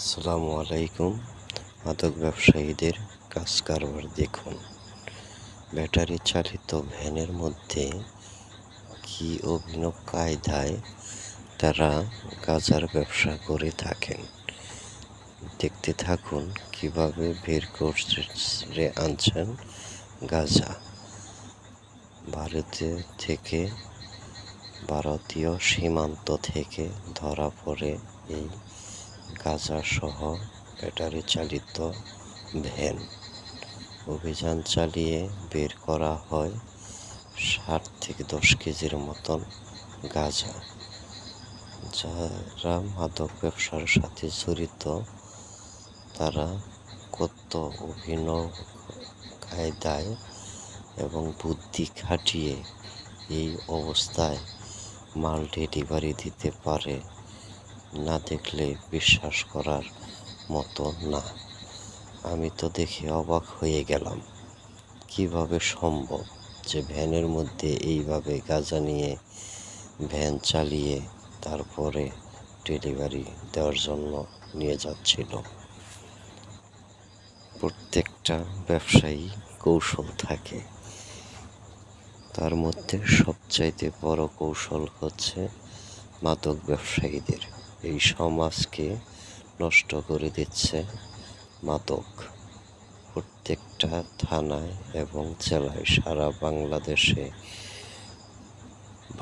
আসসালামু আলাইকুম। মাদক ব্যবসায়ীদের কাজ কারবার দেখুন। ব্যাটারি চালিত ভ্যানের মধ্যে কি অভিনব কায়দায় তারা গাঁজার ব্যবসা করে থাকেন। দেখতে থাকুন কিভাবে বের করে আনছেন গাঁজা। ভারতীয় সীমান্ত থেকে ধরা পড়ে এই গাঁজা সহ ব্যাটারি চালিত ভ্যান। অভিযান চালিয়ে বের করা হয় 7 থেকে 10 কেজির মতন গাঁজা। যারা মাদক ব্যবসার সাথে জড়িত তারা কত অভিনব কায়দায় এবং বুদ্ধি খাটিয়ে এই অবস্থায় মাল ডেলিভারি দিতে পারে, না দেখলে বিশ্বাস করার মতো না। আমি তো দেখে অবাক হয়ে গেলাম, কিভাবে সম্ভব যে ভ্যানের মধ্যে এইভাবে গাঁজা নিয়ে ভ্যান চালিয়ে তারপরে ডেলিভারি দেওয়ার জন্য নিয়ে যাচ্ছিল। প্রত্যেকটা ব্যবসায়ী কৌশল থাকে, তার মধ্যে সবচাইতে বড় কৌশল হচ্ছে মাদক ব্যবসায়ীদের। এই সমাজকে নষ্ট করে দিচ্ছে মাদক। প্রত্যেকটা থানায় এবং জেলায় সারা বাংলাদেশে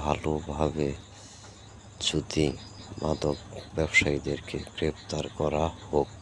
ভালোভাবে যদি মাদক ব্যবসায়ীদেরকে গ্রেপ্তার করা হোক।